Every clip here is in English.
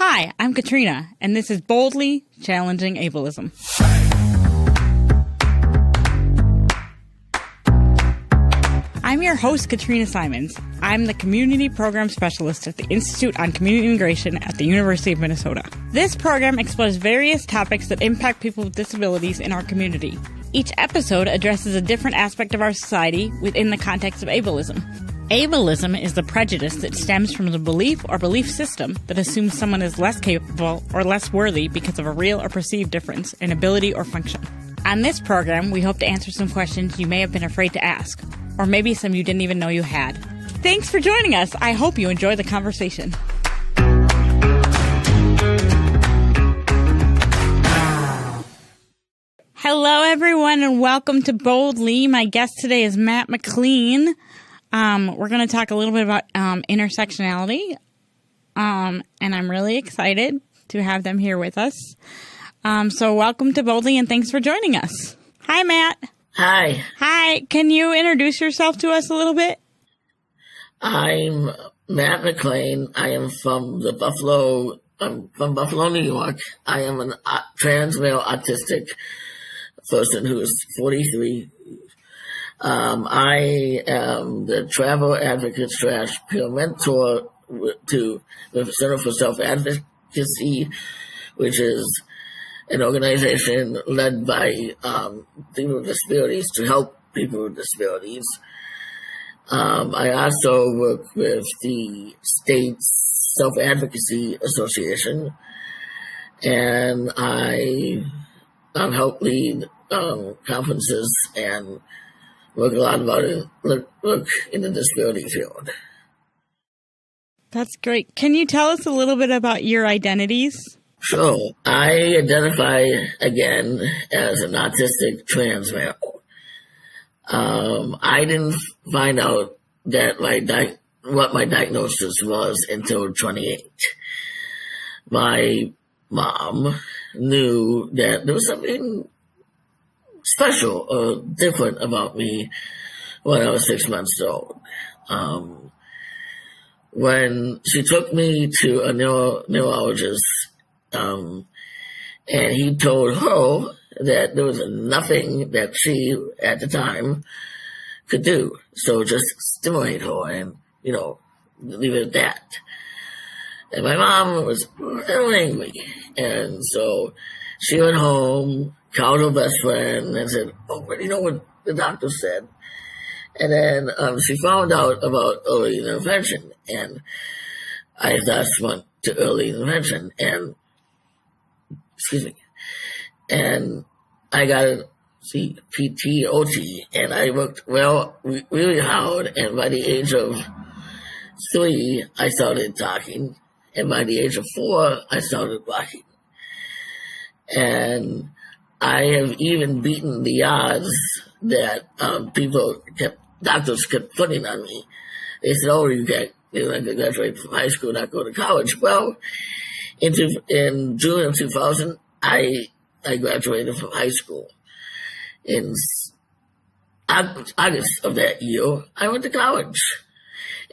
Hi, I'm Katrina, and this is Boldly Challenging Ableism. I'm your host, Katrina Simons. I'm the Community Program Specialist at the Institute on Community Integration at the University of Minnesota. This program explores various topics that impact people with disabilities in our community. Each episode addresses a different aspect of our society within the context of ableism. Ableism is the prejudice that stems from the belief or belief system that assumes someone is less capable or less worthy because of a real or perceived difference in ability or function. On this program, we hope to answer some questions you may have been afraid to ask, or maybe some you didn't even know you had. Thanks for joining us. I hope you enjoy the conversation. Hello, everyone, and welcome to Boldly. My guest today is Matt McClean. We're going to talk a little bit about intersectionality, and I'm really excited to have them here with us. So welcome to Boldly, and thanks for joining us. Hi, Matt. Hi. Hi. Can you introduce yourself to us a little bit? I'm Matt McClean. I am from Buffalo, New York. I am a trans male autistic person who is 43. I am the travel advocate / peer mentor to the Center for Self-Advocacy, which is an organization led by people with disabilities to help people with disabilities. I also work with the state's Self-Advocacy Association, and I help lead conferences and work a lot about it, work in the disability field. That's great. Can you tell us a little bit about your identities? Sure. I identify, again, as an autistic trans male. I didn't find out that what my diagnosis was until 28. My mom knew that there was something special or different about me when I was 6 months old. When she took me to a neurologist, and he told her that there was nothing that she, at the time, could do. So just stimulate her and, leave it at that. And my mom was really angry. And so she went home, called her best friend and said, but you know what the doctor said? And then she found out about early intervention. And I thus went to early intervention. And I got a PTOT, and I worked really hard. And by the age of 3, I started talking. And by the age of 4, I started walking. And I have even beaten the odds that doctors kept putting on me. They said, you can't graduate from high school, not go to college. Well, in June of 2000, I graduated from high school. In August of that year, I went to college.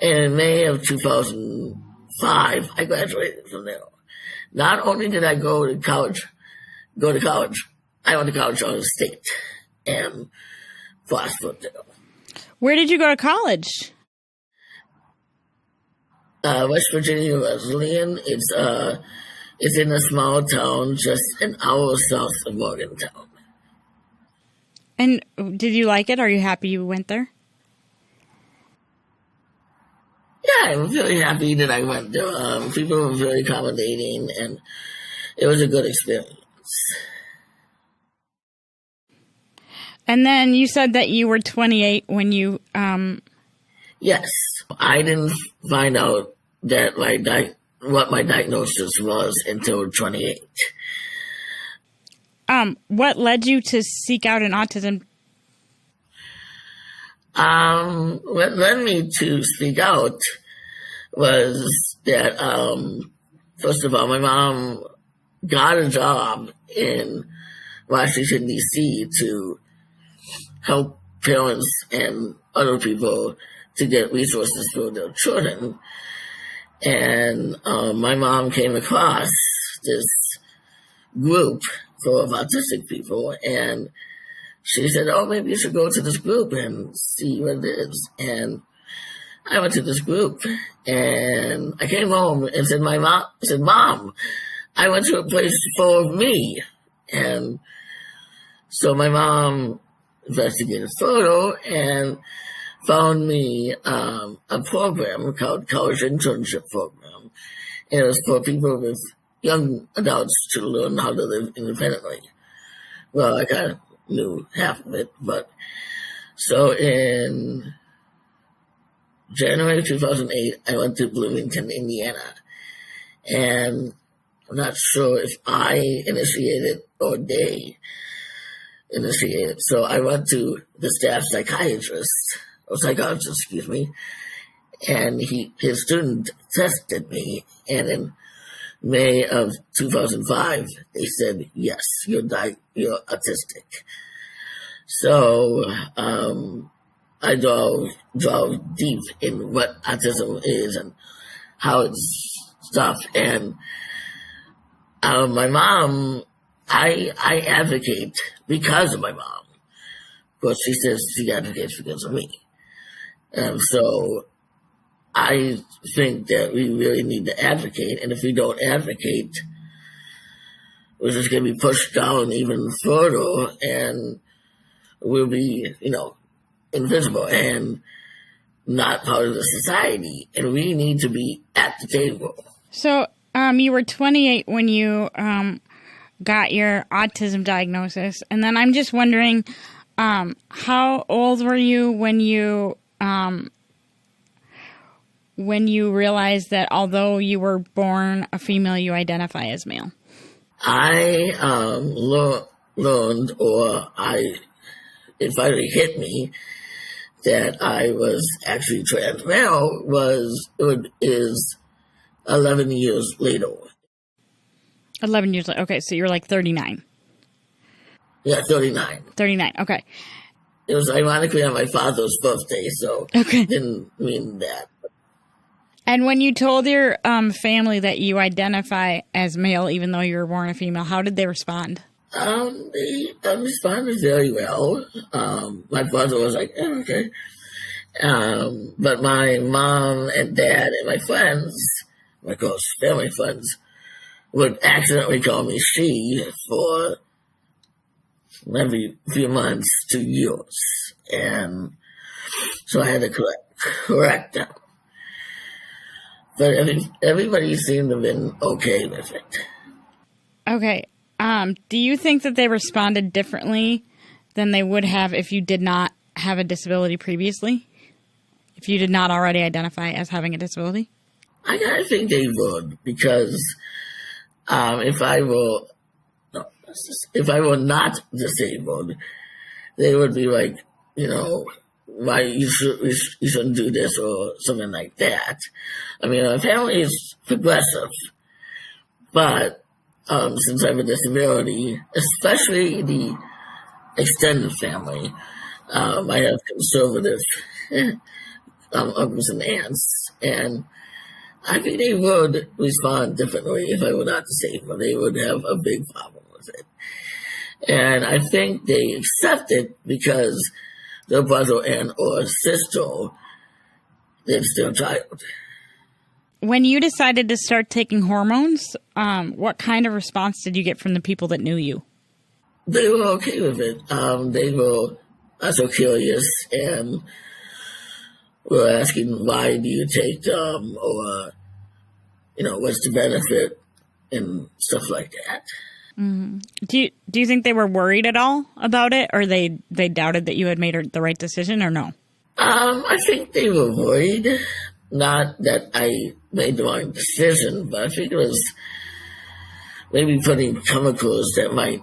And in May of 2005, I graduated from there. Not only did I go to college, I went to college out of state and prospered there. Where did you go to college? West Virginia Wesleyan. It's in a small town just an hour south of Morgantown. And did you like it? Are you happy you went there? Yeah, I'm really happy that I went there. People were very accommodating, and it was a good experience. And then you said that you were 28 when you... Yes. I didn't find out that what my diagnosis was until 28. What led you to seek out an autism? What led me to speak out was that, first of all, my mom got a job in Washington, D.C. to help parents and other people to get resources for their children. And my mom came across this group full of autistic people, and she said, "Oh, maybe you should go to this group and see what it is." And I went to this group, and I came home and said, "Mom, I went to a place full of me." And so my mom investigated photo and found me a program called College Internship Program. And it was for people with young adults to learn how to live independently. Well, I kind of knew half of it, but so in January 2008, I went to Bloomington, Indiana, and I'm not sure if I initiated or they initiated. So I went to the staff psychiatrist, or psychologist, excuse me, and his student tested me, and in May of 2005, they said, "Yes, you're autistic." So I dove deep in what autism is and how it's stuff. And my mom, I advocate because of my mom. Of course, she says she advocates because of me. So I think that we really need to advocate. And if we don't advocate, we're just going to be pushed down even further, and we'll be, invisible and not part of the society. And we need to be at the table. So you were 28 when you got your autism diagnosis. And then I'm just wondering, how old were you when you realized that although you were born a female, you identify as male? I learned, or it finally hit me, that I was actually trans male is 11 years later. 11 years later. Okay, so you're like 39. Yeah, 39. 39, okay. It was ironically on my father's birthday, so okay. Didn't mean that. And when you told your family that you identify as male, even though you were born a female, how did they respond? They responded very well. My father was like, okay. But my mom and dad and my friends, my close family friends, would accidentally call me she for every few months to years. And so I had to correct them. But everybody seemed to have been okay with it. Okay. Do you think that they responded differently than they would have if you did not have a disability previously? If you did not already identify as having a disability? I kind of think they would, because if I were not disabled, they would be like, why you shouldn't do this or something like that. I mean, my family is progressive, but since I have a disability, especially the extended family, I have conservative uncles and aunts, and I think they would respond differently if I were not disabled. They would have a big problem with it. And I think they accept it because their brother and or sister, it's their child. When you decided to start taking hormones, what kind of response did you get from the people that knew you? They were okay with it. They were also curious and were asking, why do you take them? Or, what's the benefit and stuff like that. Mm-hmm. Do you think they were worried at all about it, or they doubted that you had made the right decision, or no? I think they were worried. Not that I made the wrong decision, but I think it was maybe putting chemicals that might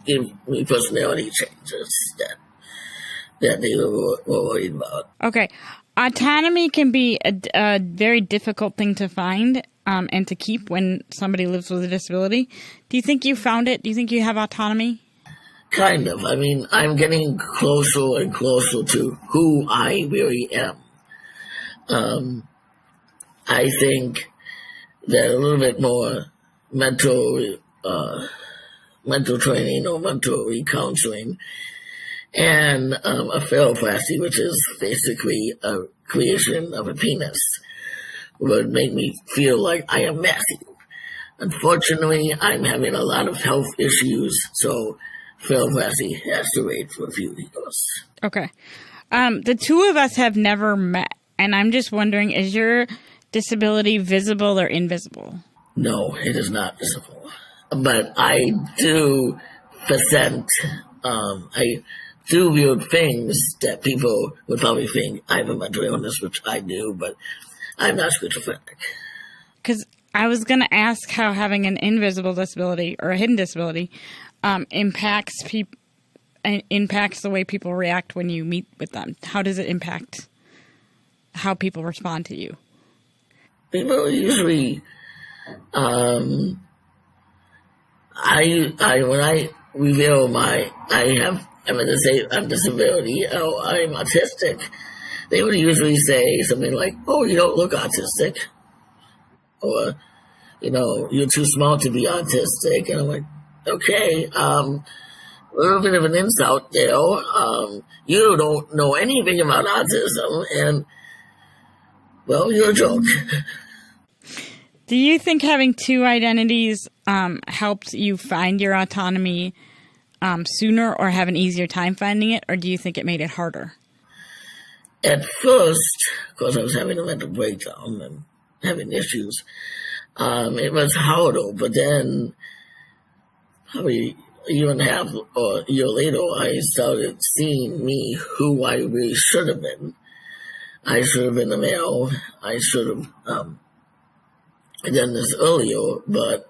give me personality changes that they were worried about. Okay. Autonomy can be a very difficult thing to find and to keep when somebody lives with a disability. Do you think you found it? Do you think you have autonomy? Kind of. I mean, I'm getting closer and closer to who I really am. I think that a little bit more mental training or mental counseling and a phalloplasty, which is basically a creation of a penis, would make me feel like I am Matthew. Unfortunately, I'm having a lot of health issues, so phalloplasty has to wait for a few years. Okay. The two of us have never met, and I'm just wondering, is your disability visible or invisible? No, it is not visible. But I do present, I do weird things that people would probably think I have a mental illness, which I do, but I'm not schizophrenic. Because I was going to ask how having an invisible disability or a hidden disability impacts the way people react when you meet with them. How does it impact how people respond to you? People usually, when I reveal I'm a disability, I'm autistic, they would usually say something like, "Oh, you don't look autistic," or, "You're too small to be autistic," and I'm like, okay, a little bit of an insult there. You don't know anything about autism, and, well, you're a joke. Do you think having two identities helped you find your autonomy sooner or have an easier time finding it, or do you think it made it harder? At first, because I was having a mental breakdown and having issues, it was harder, but then probably a year and a half or a year later, I started seeing me who I really should have been. I should have been a male. I should have done this earlier, but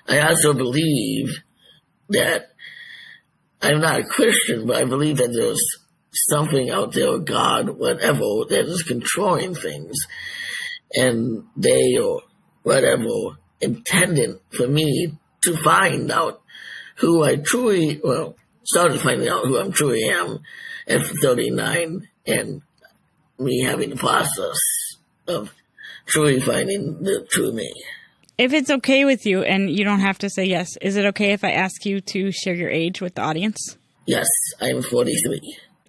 I also believe that I'm not a Christian, but I believe that there's something out there, God, whatever, that is controlling things, and they or whatever intended for me to find out who I started finding out who I truly am at 39, and me having the process of truly finding the true me. If it's okay with you, and you don't have to say yes, is it okay if I ask you to share your age with the audience? Yes, I am 43.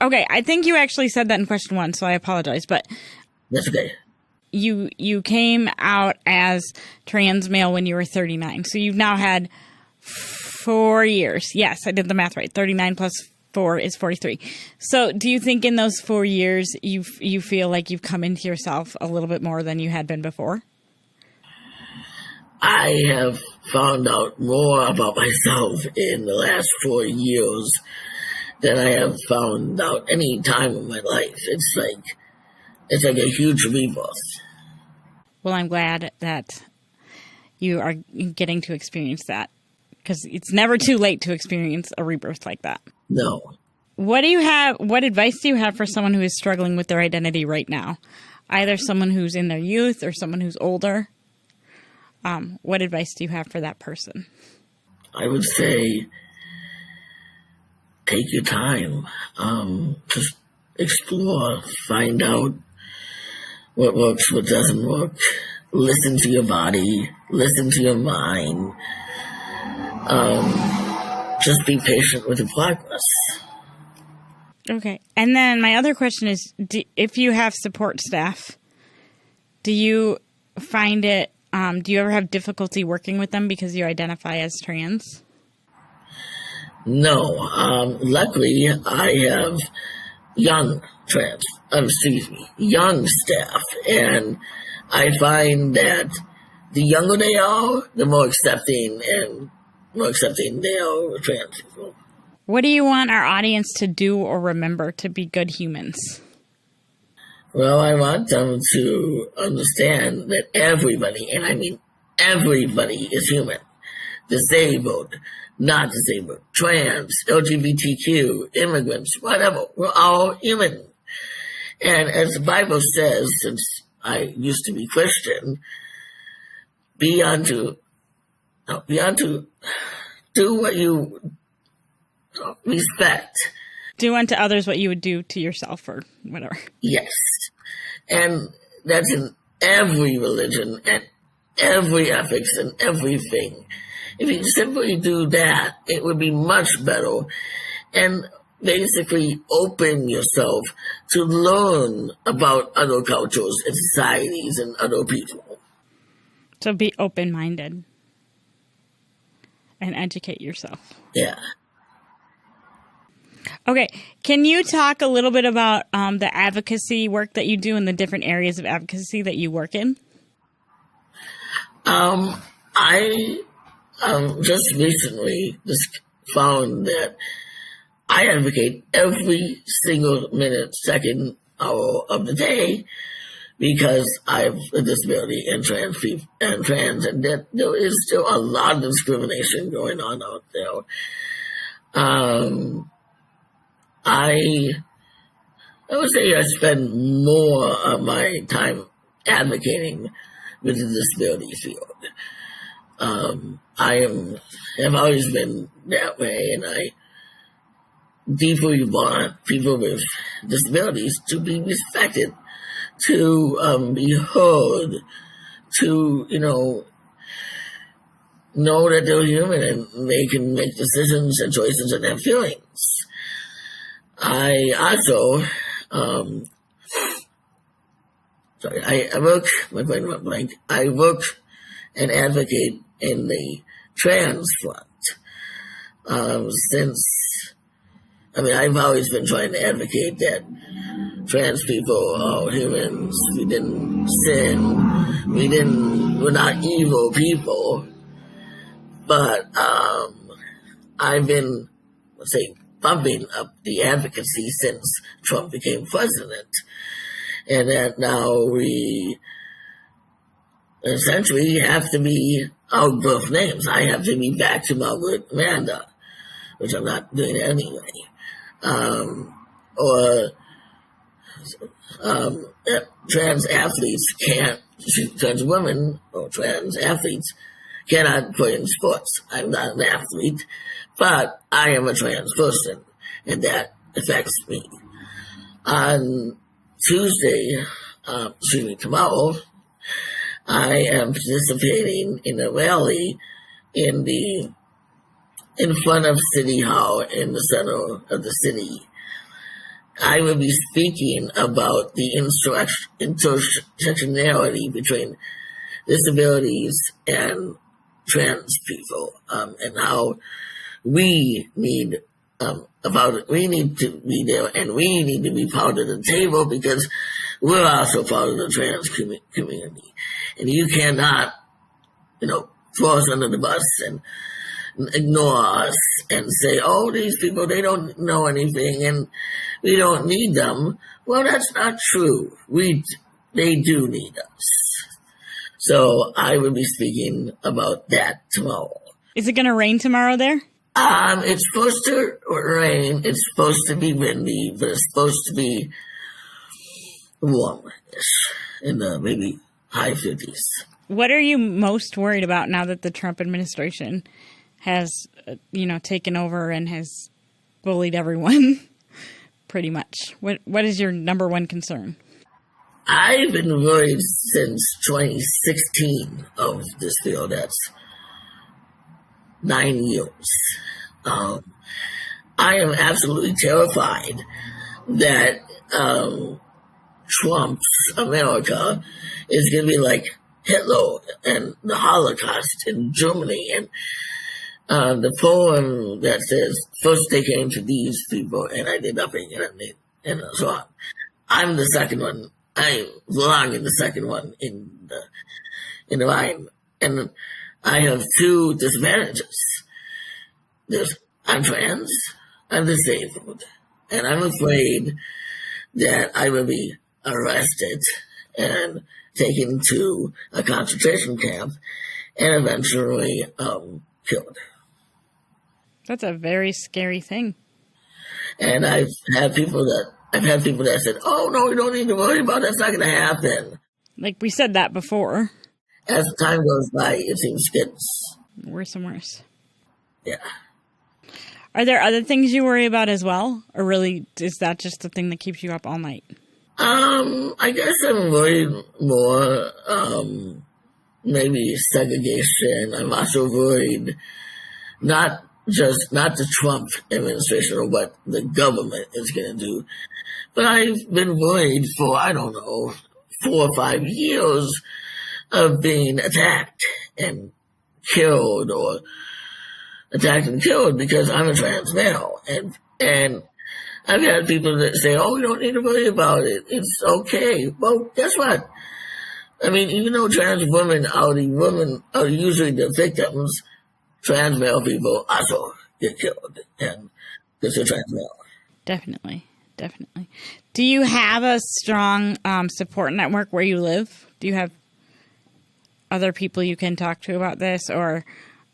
Okay, I think you actually said that in question 1, so I apologize, but that's okay. You came out as trans male when you were 39, so you've now had 4 years. Yes, I did the math right. 39 plus 4 is 43. So do you think in those 4 years you feel like you've come into yourself a little bit more than you had been before? I have found out more about myself in the last 4 years than I have found out any time in my life. It's like a huge rebirth. Well, I'm glad that you are getting to experience that, because it's never too late to experience a rebirth like that. No. What advice do you have for someone who is struggling with their identity right now? Either someone who's in their youth or someone who's older. What advice do you have for that person? I would say take your time. Just explore, find out what works, what doesn't work. Listen to your body, listen to your mind. Just be patient with the progress. Okay. And then my other question is, if you have support staff, do you find it, do you ever have difficulty working with them because you identify as trans? No. Luckily, I have young staff, and I find that the younger they are, the more accepting they are of trans people. What do you want our audience to do or remember to be good humans? Well, I want them to understand that everybody, and I mean everybody, is human. Disabled, not disabled, trans, LGBTQ, immigrants, whatever. We're all human. And as the Bible says, since I used to be Christian, do what you respect. Do unto others what you would do to yourself or whatever. Yes. And that's in every religion and every ethics and everything. If you simply do that, it would be much better, and basically open yourself to learn about other cultures and societies and other people. So be open-minded and educate yourself. Yeah. Okay. Can you talk a little bit about the advocacy work that you do and the different areas of advocacy that you work in? I just recently just found that I advocate every single minute, second, hour of the day because I have a disability and trans people and that there is still a lot of discrimination going on out there. I would say I spend more of my time advocating with the disability field. Have always been that way, and I deeply want people with disabilities to be respected, to be heard, to, know that they're human and they can make decisions and choices and have feelings. I also, I work, my brain went blank, I work and advocate in the trans front. I've always been trying to advocate that trans people are humans. We didn't sin. We're not evil people. But I've been, bumping up the advocacy since Trump became president. And that now we essentially have to be our birth names. I have to be back to Margaret Amanda, which I'm not doing anyway. Trans athletes trans women or trans athletes cannot play in sports. I'm not an athlete, but I am a trans person, and that affects me. On Tuesday, tomorrow, I am participating in a rally in front of City Hall in the center of the city. I will be speaking about the intersectionality between disabilities and trans people, and how we need we need to be there, and we need to be part of the table because we're also part of the trans community. And you cannot, throw us under the bus and ignore us and say, oh, these people, they don't know anything and we don't need them. Well, that's not true. They do need us. So I will be speaking about that tomorrow. Is it going to rain tomorrow there? It's supposed to rain. It's supposed to be windy, but it's supposed to be warm-ish in the maybe high 50s. What are you most worried about now that the Trump administration has, taken over and has bullied everyone pretty much? What is your number one concern? I've been worried since 2016 of this bill. That's 9 years. I am absolutely terrified that Trump's America is going to be like Hitler and the Holocaust in Germany. And the poem that says, first they came to these people and I did nothing and so on. I'm the second one. I belong in the second one in the line. And I have two disadvantages. I'm trans, I'm disabled, and I'm afraid that I will be arrested and taken to a concentration camp and eventually killed. That's a very scary thing. And I've had people that said, oh, no, you don't need to worry about it. That's not going to happen. Like we said that before. As time goes by, it seems it gets worse and worse. Yeah. Are there other things you worry about as well? Or really, is that just the thing that keeps you up all night? I guess I'm worried more, maybe segregation. I'm also worried not the Trump administration or what the government is going to do, but I've been worried for, I don't know, 4 or 5 years of being attacked and killed or attacked and killed because I'm a trans male. And I've had people that say, oh, you don't need to worry about it. It's okay. Well, guess what? I mean, even though trans women are usually the victims, trans male people also get killed and because they're trans male. Definitely. Do you have a strong support network where you live? Do you have other people you can talk to about this, or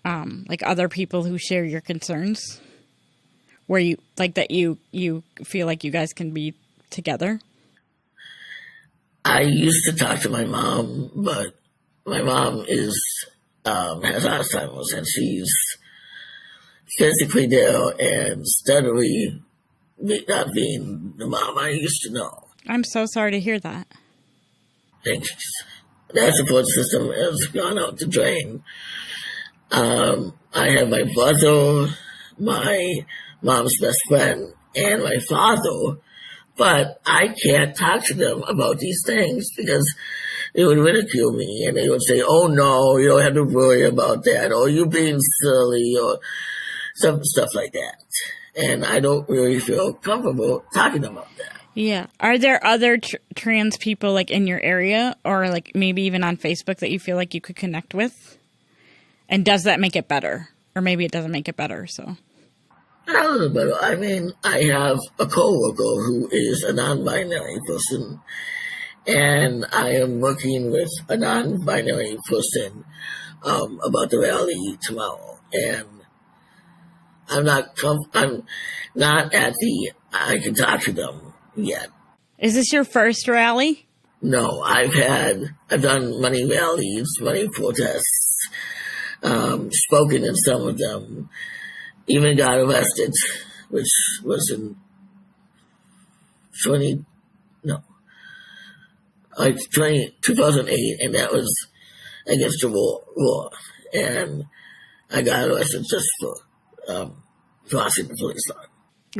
like other people who share your concerns, where you like that you feel like you guys can be together? I used to talk to my mom, but my mom has Alzheimer's and she's physically there and steadily not being the mom I used to know. I'm so sorry to hear that. Thanks. That support system has gone out the drain. I have my brother, my mom's best friend, and my father, but I can't talk to them about these things because they would ridicule me and they would say, oh no, you don't have to worry about that, or you being silly, or some stuff like that. And I don't really feel comfortable talking about that. Yeah. Are there other trans people like in your area or like maybe even on Facebook that you feel like you could connect with? And does that make it better? Or maybe it doesn't make it better, so. A little better. I mean, I have a coworker who is a non-binary person, and I am working with a non-binary person about the rally tomorrow. And I'm not at the I can talk to them yet. Is this your first rally? No, I've done many rallies, many protests, spoken in some of them, even got arrested, which was in 2008, and that was against the war. And I got arrested just for crossing the police line.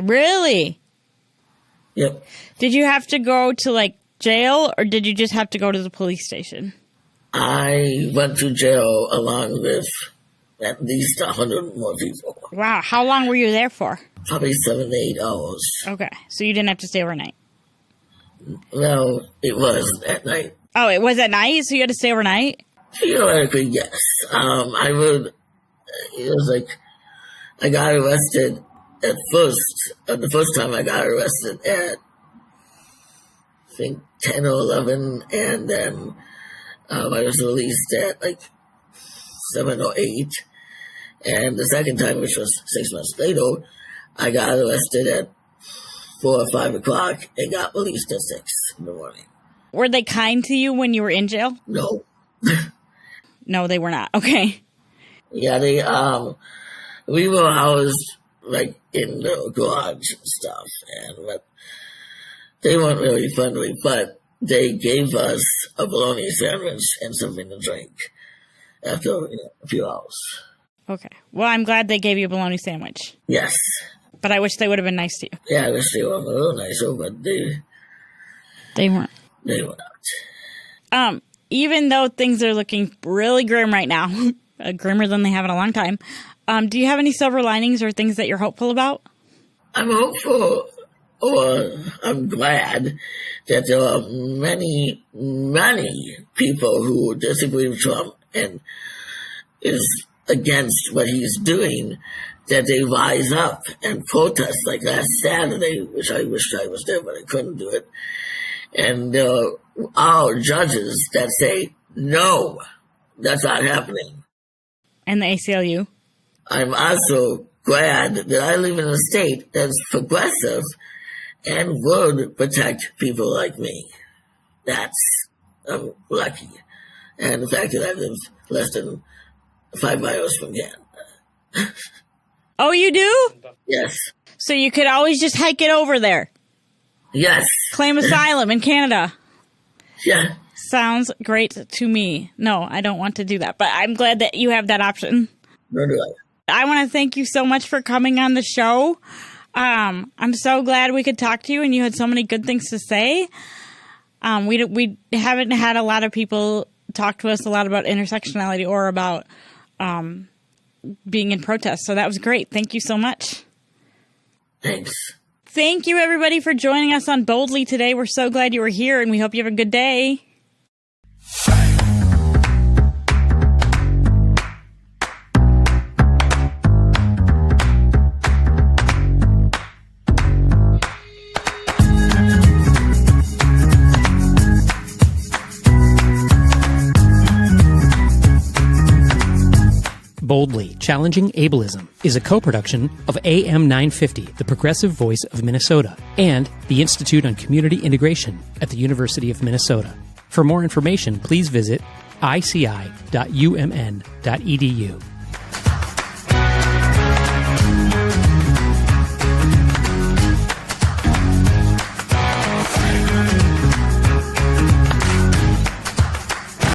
Really? Yep. Did you have to go to like jail, or did you just have to go to the police station? I went to jail along with at least 100 more people. Wow. How long were you there for? Probably 7 to 8 hours. Okay. So you didn't have to stay overnight? No, it was at night. Oh, it was at night? So you had to stay overnight? Theoretically, yes. It was like, I got arrested at first, the first time I got arrested at, I think, 10 or 11, and then I was released at like 7 or 8, and the second time, which was 6 months later, I got arrested at 4 or 5 o'clock and got released at 6 in the morning. Were they kind to you when you were in jail? No. No, they were not. Okay. Yeah, we were housed like in the garage and stuff, but they weren't really friendly, but they gave us a bologna sandwich and something to drink after a few hours. Okay. Well, I'm glad they gave you a bologna sandwich. Yes. But I wish they would have been nice to you. Yeah, I wish they were a little nicer, but they weren't. They were not. Even though things are looking really grim right now, grimmer than they have in a long time, do you have any silver linings or things that you're hopeful about? I'm hopeful, or I'm glad that there are many, many people who disagree with Trump and is against what he's doing, that they rise up and protest like last Saturday, which I wished I was there, but I couldn't do it. And there are judges that say, no, that's not happening. And the ACLU? I'm also glad that I live in a state that's progressive and would protect people like me. I'm lucky. And the fact that I live less than 5 miles from Canada. Oh, you do? Yes. So you could always just hike it over there. Yes. Claim asylum in Canada. Yeah. Sounds great to me. No, I don't want to do that, but I'm glad that you have that option. No, do I. I want to thank you so much for coming on the show. I'm so glad we could talk to you, and you had so many good things to say. We haven't had a lot of people talk to us a lot about intersectionality or about being in protest, so that was great. Thank you so much. Thanks. Thank you, everybody, for joining us on Boldly today. We're so glad you were here, and we hope you have a good day. Boldly Challenging Ableism is a co-production of AM 950, the progressive voice of Minnesota, and the Institute on Community Integration at the University of Minnesota. For more information, please visit ici.umn.edu.